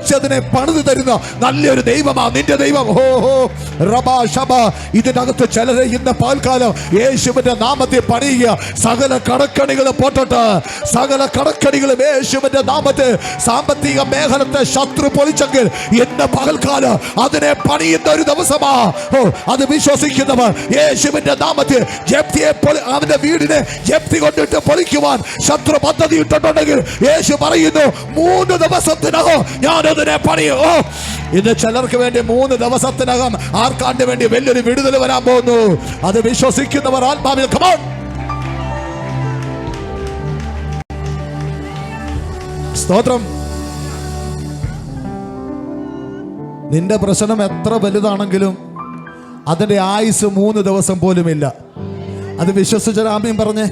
പൊളിച്ചതിനെ പണിത് തരുന്ന നല്ലൊരു ദൈവമാണ് നിന്റെ ദൈവം. ഇതിനകത്ത് ചിലരെ ഇന്ന് പകൽക്കാലം യേശുവിന്റെ നാമത്തിൽ പണിയുക. സകല കടക്കണികളും പൊട്ടട്ട്, സകല കടക്കണികളും യേശുവിന്റെ നാമത്തിൽ. സാമ്പത്തിക മേഖലത്തെ ശത്രു പൊളിച്ചെങ്കിൽ ഇന്ന് പകൽക്കാലം അതിനെ പണിയുന്ന ഒരു ദിവസമാ. അത് വിശ്വസിക്കുന്നവർ യേശുവിന്റെ നാമത്തിൽ അവന്റെ വീടിനെ ജപ്തി കൊണ്ടിട്ട് പൊളിക്കുവാൻ ശത്രു പദ്ധതി ഇട്ടിട്ടുണ്ടെങ്കിൽ യേശു പറയുന്നു 3 ദിവസത്തിനകം ഞാൻ അതിനെ പണിയും. ഇന്ന് ചിലർക്ക് വേണ്ടി 3 ദിവസത്തിനകം ആർക്കാണ്ട് വേണ്ടി വലിയൊരു വിടുതൽ വരാൻ പോകുന്നു. അത് വിശ്വസിക്കുന്നവർ ആത്മാവിൽ കമോൺ. സ്തോത്രം. നിന്റെ പ്രശ്നം എത്ര വലുതാണെങ്കിലും അതിന്റെ ആയുസ് 3 ദിവസം പോലുമില്ല. അത് വിശ്വസിച്ചൊരാമയും പറഞ്ഞേ.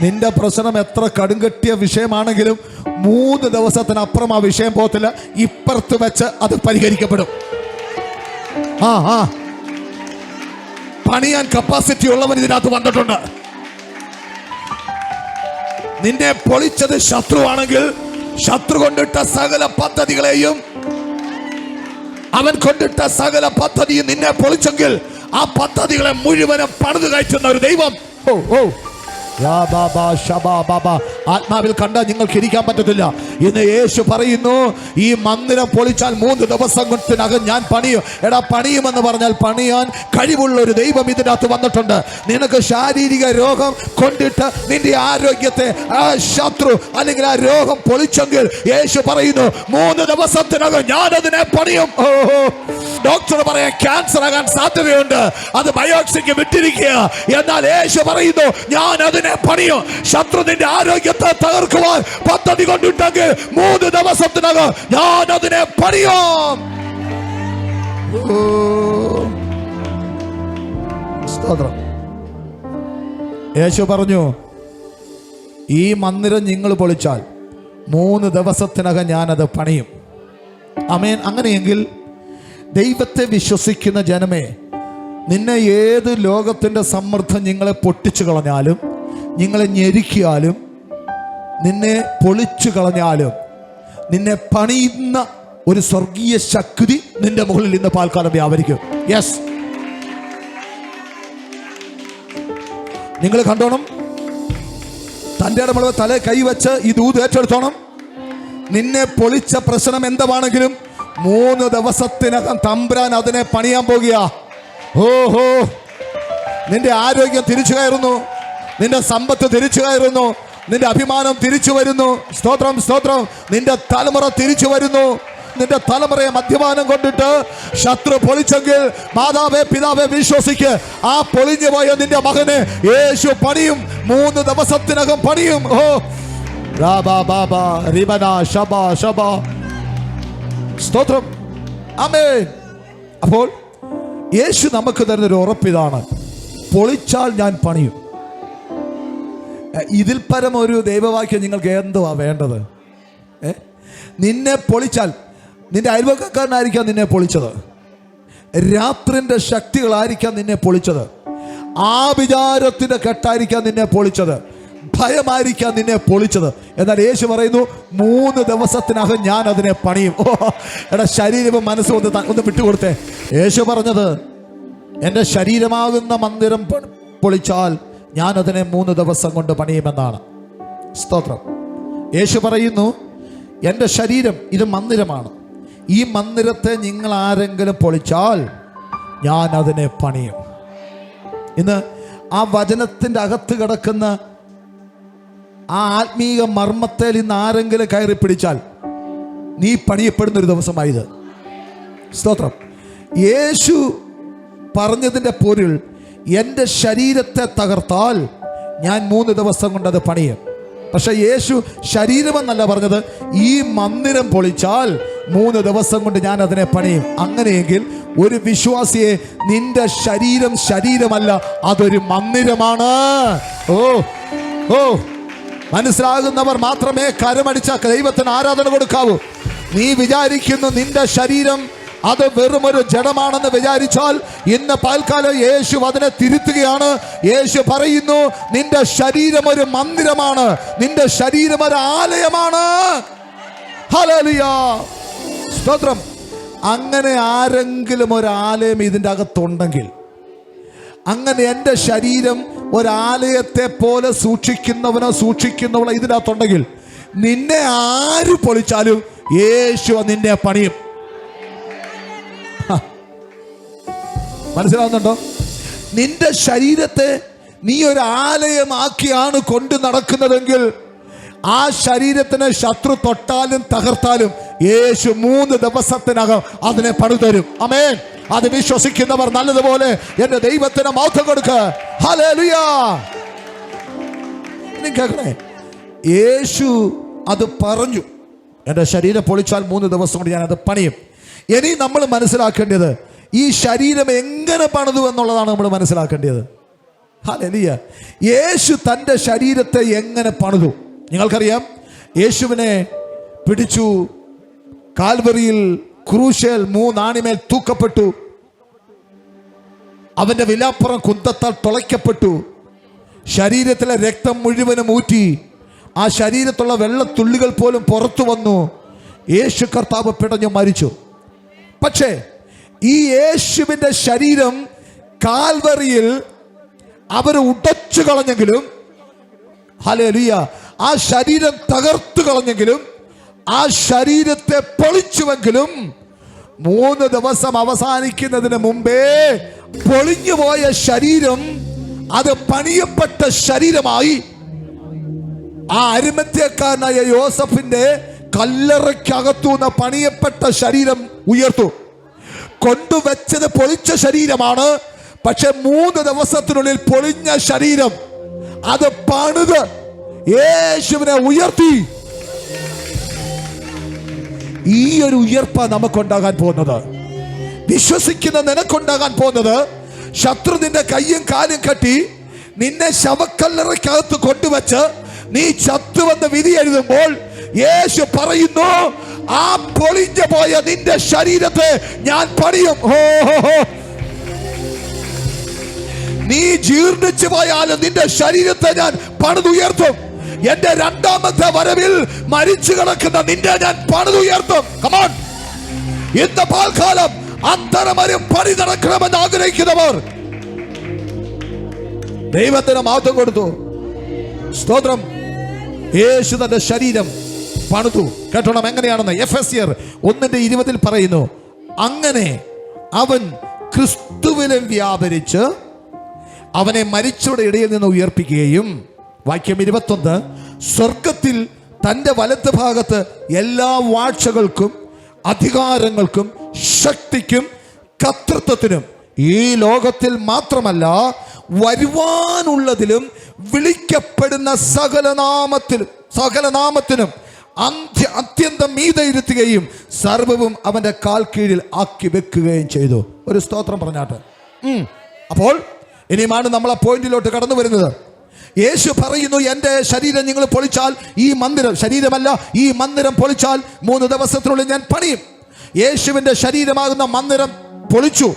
നിന്റെ പ്രശ്നം എത്ര കടുങ്കട്ടിയ വിഷയമാണെങ്കിലും 3 ദിവസത്തിനപ്പുറം ആ വിഷയം പോകത്തില്ല. ഇപ്പുറത്ത് വെച്ച് അത് പരിഹരിക്കപ്പെടും. പണിയാൻ കപ്പാസിറ്റി ഉള്ളവൻ ഇതിനകത്ത് വന്നിട്ടുണ്ട്. നിന്നെ പൊളിച്ചത് ശത്രുവാണെങ്കിൽ ശത്രു കൊണ്ടിട്ട സകല പദ്ധതികളെയും, അവൻ കൊണ്ടിട്ട സകല പദ്ധതിയും നിന്നെ പൊളിച്ചെങ്കിൽ ആ പദ്ധതികളെ മുഴുവനും പണിത് കയറ്റുന്ന ഒരു ദൈവം. ആത്മാവിൽ കണ്ടാൽ നിങ്ങൾക്ക് ഇരിക്കാൻ പറ്റത്തില്ല. ഇന്ന് യേശു പറയുന്നു, ഈ മന്ദിരം പൊളിച്ചാൽ 3 ദിവസത്തിനകം ഞാൻ പണിയും. എടാ, പണിയുമെന്ന് പറഞ്ഞാൽ പണിയാൻ കഴിവുള്ള ഒരു ദൈവം ഇതിനകത്ത് വന്നിട്ടുണ്ട്. നിനക്ക് ശാരീരിക രോഗം കൊണ്ടിട്ട് നിന്റെ ആരോഗ്യത്തെ ആ ശത്രു അല്ലെങ്കിൽ ആ രോഗം പൊളിച്ചെങ്കിൽ യേശു പറയുന്നു 3 ദിവസത്തിനകം ഞാൻ അതിനെ പണിയും. ഡോക്ടർ പറയാൻ ക്യാൻസർ ആകാൻ സാധ്യതയുണ്ട്, അത് ബയോപ്സിക്ക് വിട്ടിരിക്കുക. എന്നാൽ യേശു പറയുന്നു ഞാൻ അതിനെ പണിയും. ശത്രു നിന്റെ ആരോഗ്യത്തെ തകർക്കുവാൻ പദ്ധതി കൊണ്ടിട്ടെങ്കിൽ 3 ദിവസത്തിനകം ഞാൻ അതിനെ പണിയും. സ്തോത്രം. യേശു പറഞ്ഞു, ഈ മന്ദിരം നിങ്ങൾ പൊളിച്ചാൽ 3 ദിവസത്തിനകം ഞാനത് പണിയും. ആമേൻ. അങ്ങനെയെങ്കിൽ ദൈവത്തെ വിശ്വസിക്കുന്ന ജനമേ, നിന്നെ ഏത് ലോകത്തിൻ്റെ സമ്മർദ്ദം നിങ്ങളെ പൊട്ടിച്ചു കളഞ്ഞാലും, നിങ്ങളെ ഞെരുക്കിയാലും, നിന്നെ പൊളിച്ചു കളഞ്ഞാലും, നിന്നെ പണിയുന്ന ഒരു സ്വർഗീയ ശക്തി നിന്റെ മുകളിൽ ഇന്ന് പാൽക്കാലം വ്യാപരിക്കും. യെസ്, നിങ്ങൾ കണ്ടോണം. തൻ്റെ ഇടമുള്ള തല കൈവച്ച് ഈ ദൂത് ഏറ്റെടുത്തോണം. നിന്നെ പൊളിച്ച പ്രശ്നം എന്താണെങ്കിലും 3 ദിവസത്തിനകം തമ്പുരാൻ അതിനെ പണിയാൻ പോകുക. നിന്റെ ആരോഗ്യം തിരിച്ചു കയറുന്നു, നിന്റെ സമ്പത്ത് തിരിച്ചു കയറുന്നു, നിന്റെ അഭിമാനം തിരിച്ചു വരുന്നു. സ്തോത്രം, സ്തോത്രം. നിന്റെ തലമുറ തിരിച്ചു വരുന്നു. നിന്റെ തലമുറയെ മദ്യപാനം കൊണ്ടിട്ട് ശത്രു പൊളിച്ചെങ്കിൽ മാതാവേ, പിതാവേ, വിശ്വസിക്ക്, ആ പൊളിഞ്ഞു പോയ നിന്റെ മകനെ യേശു പണിയും. 3 ദിവസത്തിനകം പണിയും. സ്തോത്രം. ആമേൻ. അപ്പോൾ യേശു നമുക്ക് തരുന്നൊരു ഉറപ്പിതാണ്, പൊളിച്ചാൽ ഞാൻ പണിയും. ഇതിൽ പരം ഒരു ദൈവവാക്യം നിങ്ങൾക്ക് എന്തുവാ വേണ്ടത്? നിന്നെ പൊളിച്ചാൽ, നിന്റെ അയൽവക്കക്കാരനായിരിക്കാം നിന്നെ പൊളിച്ചത്, രാത്രിൻ്റെ ശക്തികളായിരിക്കാം നിന്നെ പൊളിച്ചത്, ആഭിചാരത്തിൻ്റെ കെട്ടായിരിക്കാം നിന്നെ പൊളിച്ചത്, ഭയമായിരിക്കാം നിന്നെ പൊളിച്ചത്. എന്നാൽ യേശു പറയുന്നു 3 ദിവസത്തിനകം ഞാൻ അതിനെ പണിയും. എടാ, ശരീരവും മനസ്സും ഒന്ന് വിട്ടുകൊടുത്തേ. യേശു പറഞ്ഞത്, എൻ്റെ ശരീരമാകുന്ന മന്ദിരം പൊളിച്ചാൽ ഞാൻ അതിനെ 3 ദിവസം കൊണ്ട് പണിയുമെന്നാണ്. സ്തോത്രം. യേശു പറയുന്നു, എൻ്റെ ശരീരം ഇത് മന്ദിരമാണ്, ഈ മന്ദിരത്തെ നിങ്ങൾ ആരെങ്കിലും പൊളിച്ചാൽ ഞാൻ അതിനെ പണിയും. ഇന്ന് ആ വചനത്തിൻ്റെ അകത്ത് കിടക്കുന്ന ആ ആത്മീയ മർമ്മത്തിൽ ഇന്ന് ആരെങ്കിലും കയറി പിടിച്ചാൽ നീ പണിയപ്പെടുന്നൊരു ദിവസമായത്. സ്തോത്രം. യേശു പറഞ്ഞതിൻ്റെ പൊരുൾ, എൻ്റെ ശരീരത്തെ തകർത്താൽ ഞാൻ 3 ദിവസം കൊണ്ട് അത് പണിയും. പക്ഷെ യേശു ശരീരമെന്നല്ല പറഞ്ഞത്, ഈ മന്ദിരം പൊളിച്ചാൽ 3 ദിവസം കൊണ്ട് ഞാൻ അതിനെ പണിയും. അങ്ങനെയെങ്കിൽ ഒരു വിശ്വാസിയെ, നിന്റെ ശരീരം ശരീരമല്ല, അതൊരു മന്ദിരമാണ്. മനസ്സിലാകുന്നവർ മാത്രമേ കരമടിച്ച ദൈവത്തിന് ആരാധന കൊടുക്കാവൂ. നീ വിചാരിക്കുന്നു നിന്റെ ശരീരം അത് വെറുമൊരു ജഡമാണെന്ന് വിചാരിച്ചാൽ ഇന്ന് പൽക്കാലം യേശു അതിനെ തിരുത്തുകയാണ്. യേശു പറയുന്നു, നിന്റെ ശരീരം ഒരു മന്ദിരമാണ്, നിന്റെ ശരീരം ഒരു ആലയമാണ്. ഹല്ലേലൂയ. സ്തോത്രം. അങ്ങനെ ആരെങ്കിലും ഒരാലയം ഇതിൻ്റെ അകത്തുണ്ടെങ്കിൽ, അങ്ങനെ എൻ്റെ ശരീരം ഒരാലയത്തെ പോലെ സൂക്ഷിക്കുന്നവളോ ഇതിനകത്തുണ്ടെങ്കിൽ, നിന്നെ ആര് പൊളിച്ചാലും യേശു നിന്നെ പണിയും. മനസ്സിലാവുന്നുണ്ടോ? നിന്റെ ശരീരത്തെ നീ ഒരു ആലയമാക്കിയാണ് കൊണ്ട് നടക്കുന്നതെങ്കിൽ, ആ ശരീരത്തിന് ശത്രു തൊട്ടാലും തകർത്താലും യേശു 3 ദിവസത്തിനകം അതിനെ പണിതരും. ആമേൻ. അത് വിശ്വസിക്കുന്നവർ നല്ലതുപോലെ എന്റെ ദൈവത്തിന് മഹത്വം കൊടുക്ക. ഹല്ലേലൂയ. കേൾക്കണേ, യേശു അത് പറഞ്ഞു, എൻ്റെ ശരീരം പൊളിച്ചാൽ 3 ദിവസം കൊണ്ട് ഞാൻ അത് പണിയും. ഇനി നമ്മൾ മനസ്സിലാക്കേണ്ടത് ഈ ശരീരം എങ്ങനെ പണിതു എന്നുള്ളതാണ് നമ്മൾ മനസ്സിലാക്കേണ്ടത്. ഹല്ലേലൂയ. യേശു തൻ്റെ ശരീരത്തെ എങ്ങനെ പണിതു? നിങ്ങൾക്കറിയാം, യേശുവിനെ പിടിച്ചു, കാൽവറിയിൽ ക്രൂശിൽ 3 ആണിമേൽ തൂക്കപ്പെട്ടു, അവന്റെ വിലാപ്പുറം കുന്തത്താൽ തുളയ്ക്കപ്പെട്ടു, ശരീരത്തിലെ രക്തം മുഴുവനും ഊറ്റി, ആ ശരീരത്തുള്ള വെള്ളത്തുള്ളികൾ പോലും പുറത്തു വന്നു. യേശു കർത്താവ് പിടഞ്ഞു മരിച്ചു. പക്ഷേ ഈ യേശുവിൻ്റെ ശരീരം കാൽവറിയിൽ അവർ ഉടച്ചു കളഞ്ഞെങ്കിലും, ഹല്ലേലൂയ, ആ ശരീരം തകർത്തു കളഞ്ഞെങ്കിലും, ആ ശരീരത്തെ പൊളിച്ചുവെങ്കിലും 3 ദിവസം അവസാനിക്കുന്നതിന് മുമ്പേ പൊളിഞ്ഞുപോയ ശരീരം അത് പണിയപ്പെട്ട ശരീരമായി ആ അരിമത്യക്കാരനായ യോസഫിന്റെ കല്ലറയ്ക്കകത്തുനിന്ന് പണിയപ്പെട്ട ശരീരം ഉയർത്തു. കൊണ്ടുവച്ചത് പൊളിച്ച ശരീരമാണ്, പക്ഷെ 3 ദിവസത്തിനുള്ളിൽ പൊളിഞ്ഞ ശരീരം അത് പണിത് യേശുവിനെ ഉയർത്തി. ഈ ഒരു ഉയർപ്പ നമുക്കുണ്ടാകാൻ പോകുന്നത്, വിശ്വസിക്കുന്ന നിനക്കുണ്ടാകാൻ പോകുന്നത്. ശത്രു നിന്റെ കയ്യും കാലും കെട്ടി നിന്നെ ശവക്കല്ലറയ്ക്കകത്ത് കൊണ്ടുവച്ച് നീ ചത്തുവെന്ന് വിധി എഴുതുമ്പോൾ യേശു പറയുന്നു, ആ പൊളിഞ്ഞു പോയ നിന്റെ ശരീരത്തെ ഞാൻ പണിയും. നീ ജീർണിച്ചു പോയാലും നിന്റെ ശരീരത്തെ ഞാൻ പണിതുയർത്തും. എന്റെ 2ാമത്തെ വരവിൽ മരിച്ചു കിടക്കുന്ന നിന്നെ ഞാൻ പണിതുയർത്തും. കമോൺ, ഇന്ന് പാൽക്കാലം അത്തരമൊരു പണി നടക്കണമെന്ന് ആഗ്രഹിക്കുന്നവർ ദൈവത്തിന് മഹത്വം കൊടുത്തു. സ്തോത്രം. യേശു തന്റെ ശരീരം പണിതു. കേട്ടോണം എങ്ങനെയാണെന്ന്. എഫെസ്യർ 1:20 പറയുന്നു, അങ്ങനെ അവൻ ക്രിസ്തുവിലും വ്യാപരിച്ച് അവനെ മരിച്ചവരുടെ ഇടയിൽ നിന്ന് ഉയർപ്പിക്കുകയും, വാക്യം 21, സ്വർഗത്തിൽ തൻ്റെ വലത്ത് ഭാഗത്ത് എല്ലാ വാഴ്ചകൾക്കും അധികാരങ്ങൾക്കും ശക്തിക്കും കർത്തൃത്വത്തിനും ഈ ലോകത്തിൽ മാത്രമല്ല വരുവാനുള്ളതിലും വിളിക്കപ്പെടുന്ന സകലനാമത്തിനും അത്യന്തം മീതെ ഇരുത്തുകയും സർവവും അവന്റെ കാൽ കീഴിൽ ആക്കി വെക്കുകയും ചെയ്തു. ഒരു സ്തോത്രം പറഞ്ഞാട്ട്. അപ്പോൾ ഇനിയുമാണ് നമ്മൾ ആ പോയിന്റിലോട്ട് കടന്നു വരുന്നത്. യേശു പറയുന്നു, എൻ്റെ ശരീരം നിങ്ങൾ പൊളിച്ചാൽ, ഈ മന്ദിരം, ശരീരമല്ല ഈ മന്ദിരം പൊളിച്ചാൽ 3 ദിവസത്തിനുള്ളിൽ ഞാൻ പണിയും. യേശുവിൻ്റെ ശരീരമാകുന്ന മന്ദിരം പൊളിച്ചു,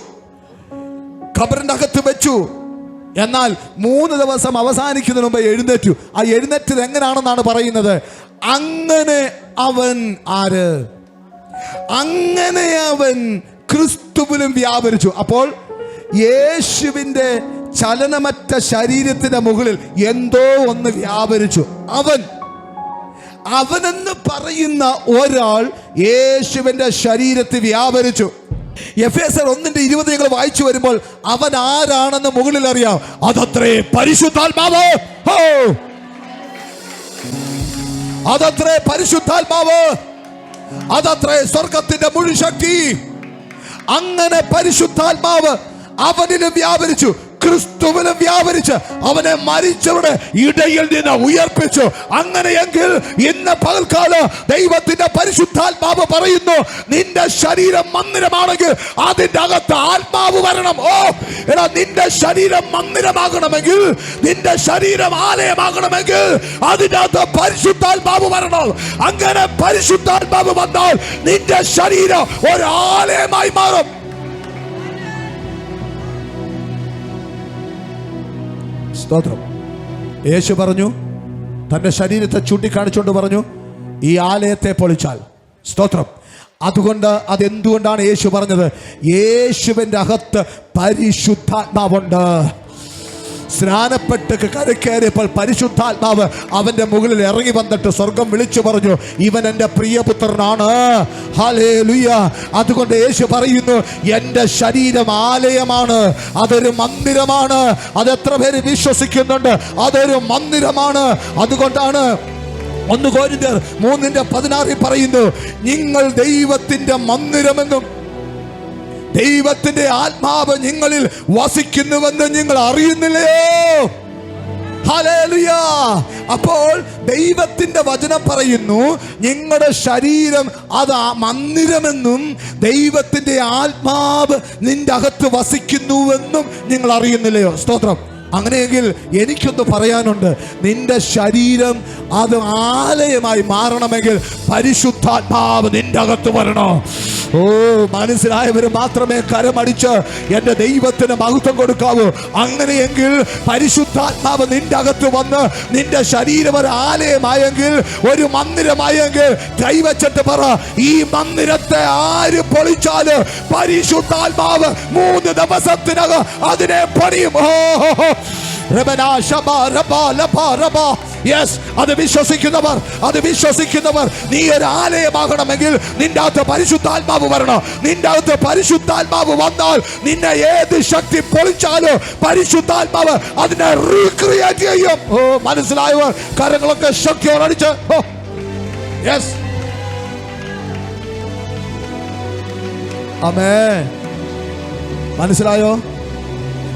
ഖബറിന്റെ അകത്ത് വെച്ചു. എന്നാൽ 3 ദിവസം അവസാനിക്കുന്നതിന് മുമ്പ് എഴുന്നേറ്റു. ആ എഴുന്നേറ്റത് എങ്ങനെയാണെന്നാണ് പറയുന്നത്. അങ്ങനെ അവൻ ആര്? അങ്ങനെ അവൻ ക്രിസ്തുവിലും വ്യാപരിച്ചു. അപ്പോൾ യേശുവിൻ്റെ ചലനമറ്റ ശരീരത്തിന്റെ മുകളിൽ എന്തോ ഒന്ന് വ്യാപരിച്ചു. അവനെന്ന് പറയുന്ന ഒരാൾ യേശുവിന്റെ ശരീരത്തിൽ വ്യാപരിച്ചു. എഫേസ്യർ 1:20 നിങ്ങൾ വായിച്ചു വരുമ്പോൾ അവൻ ആരാണെന്ന് മുകളിൽ അറിയാം. അതത്രേ പരിശുദ്ധാത്മാവ്. അതത്രേ പരിശുദ്ധാത്മാവ്, അതത്രേ സ്വർഗത്തിന്റെ മുഴുവൻ ശക്തി. അങ്ങനെ പരിശുദ്ധാത്മാവ് അവനിലും വ്യാപരിച്ചു, ക്രിസ്തുവിലും വ്യാപരിച്ച് അവനെ മരിച്ചവരുടെ ഇടയിൽ നിന്ന് ഉയർപ്പിച്ചു. അങ്ങനെയെങ്കിൽ ഇന്ന് പകൽക്കാലം ദൈവത്തിന്റെ പരിശുദ്ധാത്മാവ് പറയുന്നു, നിന്റെ ശരീരം മന്ദിരമാണെങ്കിൽ അതിന്റെ അകത്ത് ആത്മാവ് വരണം. എടാ, നിന്റെ ശരീരം മന്ദിരമാകണമെങ്കിൽ, നിന്റെ ശരീരം ആലയമാകണമെങ്കിൽ അതിന്റെ അകത്ത് പരിശുദ്ധാത്മാവ് വരണം. അങ്ങനെ പരിശുദ്ധാത്മാവ് വന്നാൽ നിന്റെ ശരീരം ഒരു ആലയമായി മാറും. സ്തോത്രം. യേശു പറഞ്ഞു, തന്റെ ശരീരത്തെ ചൂണ്ടിക്കാണിച്ചുകൊണ്ട് പറഞ്ഞു, ഈ ആലയത്തെ പൊളിച്ചാൽ, സ്തോത്രം, അതുകൊണ്ട് അതെന്തുകൊണ്ടാണ് യേശു പറഞ്ഞത്? യേശുവിൻ്റെ അകത്ത് പരിശുദ്ധാത്മാവുണ്ട്. സ്നാനപ്പെട്ട് കരക്കയറിയപ്പോൾ പരിശുദ്ധാത്മാവ് അവന്റെ മുകളിൽ ഇറങ്ങി വന്നിട്ട് സ്വർഗം വിളിച്ചു പറഞ്ഞു, ഇവൻ എൻ്റെ പ്രിയപുത്രനാണ്. ഹല്ലേലൂയ. അതുകൊണ്ട് യേശു പറയുന്നു, എൻ്റെ ശരീരം ആലയമാണ്, അതൊരു മന്ദിരമാണ്. അതെത്ര പേര് വിശ്വസിക്കുന്നുണ്ട്? അതൊരു മന്ദിരമാണ്. അതുകൊണ്ടാണ് 1 കൊരിന്ത്യർ 3:16 പറയുന്നു, നിങ്ങൾ ദൈവത്തിന്റെ മന്ദിരമെന്നും ദൈവത്തിന്റെ ആത്മാവ് നിങ്ങളിൽ വസിക്കുന്നുവെന്ന് നിങ്ങൾ അറിയുന്നില്ലയോ? ഹല്ലേലൂയ. അപ്പോൾ ദൈവത്തിന്റെ വചനം പറയുന്നു, നിങ്ങളുടെ ശരീരം അത് മന്ദിരമെന്നും ദൈവത്തിന്റെ ആത്മാവ് നിന്റെ അകത്ത് വസിക്കുന്നുവെന്നും നിങ്ങൾ അറിയുന്നില്ലയോ? സ്തോത്രം. അങ്ങനെയെങ്കിൽ എനിക്കൊന്ന് പറയാനുണ്ട്, നിന്റെ ശരീരം അത് ആലയമായി മാറണമെങ്കിൽ പരിശുദ്ധാത്മാവ് നിന്റെ അകത്ത് വരണം. ഓ, മനസ്സിലായവർ മാത്രമേ കരമടിച്ച് എൻ്റെ ദൈവത്തിന് മഹത്വം കൊടുക്കാവൂ. അങ്ങനെയെങ്കിൽ പരിശുദ്ധാത്മാവ് നിന്റെ അകത്ത് വന്ന് നിന്റെ ശരീരം ഒരു ആലയമായെങ്കിൽ, ഒരു മന്ദിരമായെങ്കിൽ, കൈവച്ചിട്ട് പറ, ഈ മന്ദിരത്തെ ആര് പൊളിച്ചാല് പരിശുദ്ധാത്മാവ് 3 ദിവസത്തിനകം അതിനെ പണിയും. അത് വിശ്വസിക്കുന്നവർ നീ ഒരു ആലയമാകണമെങ്കിൽ നിന്റെ അകത്ത് പരിശുദ്ധാത്മാവ് വരണം. നിന്റെ അകത്ത് പരിശുദ്ധാത്മാവ് വന്നാൽ നിന്നെ ഏത് ശക്തി പൊളിച്ചാലും പരിശുദ്ധാത്മാവ് അതിനെ റീക്രിയേറ്റ് ചെയ്യും. ഓ, മനസ്സിലായവർ കരങ്ങളൊക്കെ ശക്തിയോടെ അടിച്ച്. യെസ്, ആമേൻ. മനസ്സിലായോ?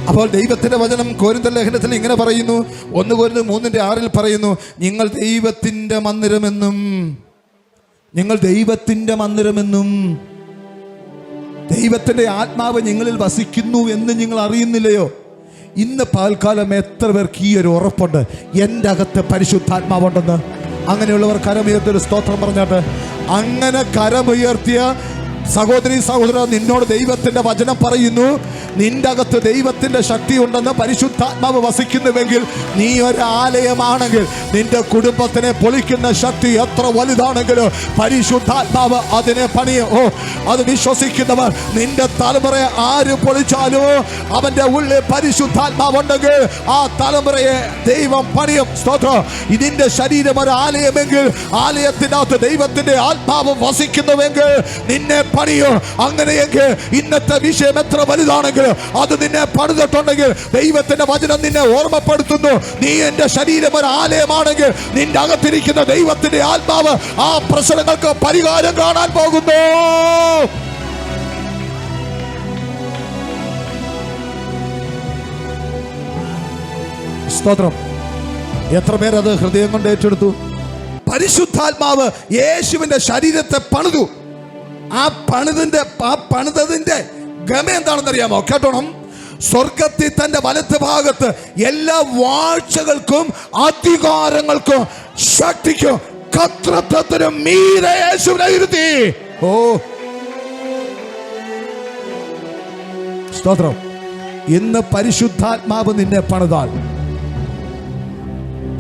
അപ്പോൾ ദൈവത്തിന്റെ വചനം കൊരിന്ത്യർ ലേഖനത്തിൽ ഇങ്ങനെ പറയുന്നു, 1 കൊരിന്ത്യർ 3:6 പറയുന്നു, നിങ്ങൾ ദൈവത്തിന്റെ മന്ദിരമെന്നും ദൈവത്തിന്റെ ആത്മാവ് നിങ്ങളിൽ വസിക്കുന്നു എന്ന് നിങ്ങൾ അറിയുന്നില്ലയോ? ഇന്ന് പകൽക്കാലം എത്ര പേർക്ക് ഈ ഒരു ഉറപ്പുണ്ട്, എൻ്റെ അകത്ത് പരിശുദ്ധാത്മാവുണ്ടെന്ന്? അങ്ങനെയുള്ളവർ കരമുയർത്തിയൊരു സ്തോത്രം പറഞ്ഞാട്ട്. അങ്ങനെ കരമുയർത്തിയ സഹോദരി സഹോദര, നിന്നോട് ദൈവത്തിന്റെ വചനം പറയുന്നു, നിന്റെ അകത്ത് ദൈവത്തിന്റെ ശക്തി ഉണ്ടെന്ന്, പരിശുദ്ധാത്മാവ് വസിക്കുന്നുവെങ്കിൽ നീ ഒരു ആലയമാണെങ്കിൽ നിന്റെ കുടുംബത്തിനെ പൊളിക്കുന്ന ശക്തി എത്ര വലുതാണെങ്കിലും പരിശുദ്ധാത്മാവ് അതിനെ പണിയും. ഓ, അത് വിശ്വസിക്കുന്നവർ, നിന്റെ തലമുറയെ ആര് പൊളിച്ചാലോ അവന്റെ ഉള്ളിൽ പരിശുദ്ധാത്മാവുണ്ടെങ്കിൽ ആ തലമുറയെ ദൈവം പണിയും. സ്തോത്രം. ഇതിന്റെ ശരീരം ഒരു ആലയമെങ്കിൽ ആലയത്തിനകത്ത് ദൈവത്തിന്റെ ആത്മാവ് വസിക്കുന്നുവെങ്കിൽ നിന്നെ പണിയോ. അങ്ങനെയെങ്കിൽ ഇന്നത്തെ വിഷയം എത്ര വലുതാണെങ്കിലും അത് നിന്നെ പണിതിട്ടുണ്ടെങ്കിൽ ദൈവത്തിന്റെ വചനം നിന്നെ ഓർമ്മപ്പെടുത്തുന്നു, നീ എന്റെ ശരീരം ഒരു ആലയമാണെങ്കിൽ നിന്റെ അകത്തിരിക്കുന്ന ദൈവത്തിന്റെ ആത്മാവ് ആ പ്രശ്നങ്ങൾക്ക് പരിഹാരം കാണാൻ പോകുന്നു. സ്തോത്രം. എത്ര പേരത് ഹൃദയം കൊണ്ട് ഏറ്റെടുത്തു? പരിശുദ്ധാത്മാവ് യേശുവിന്റെ ശരീരത്തെ പണിതു. ആ പണിതതിന്റെ ഗമ എന്താണെന്നറിയാമോ? കേട്ടോണം. സ്വർഗത്തിൽ തന്റെ വലത്ത് ഭാഗത്ത് എല്ലാ വാഴ്ചകൾക്കും അധികാരങ്ങൾക്കും ശക്തിക്കും കർത്തൃത്വത്തിനും മീതെ യേശുവിനെ ഇരുത്തി. ഓ, സ്തോത്രം. ഇന്ന് പരിശുദ്ധാത്മാവ് നിന്നെ പണിതാൽ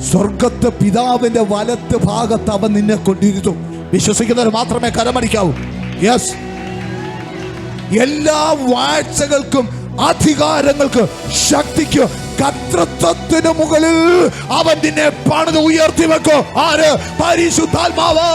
സ്വർഗത്ത് പിതാവിന്റെ വലത്ത് ഭാഗത്ത് അവൻ നിന്നെ കൊണ്ടിരുത്തും. വിശ്വസിക്കുന്നവർ മാത്രമേ കരമടിക്കാവൂ. യെസ്, എല്ലാ വാഴ്ചകൾക്കും അധികാരങ്ങൾക്ക് ശക്തിക്ക് കർത്തൃത്വത്തിന് മുകളിൽ അവൻ നിന്നെ പണിത് ഉയർത്തി വെക്കും. ആര്? പരിശുദ്ധാത്മാവ്.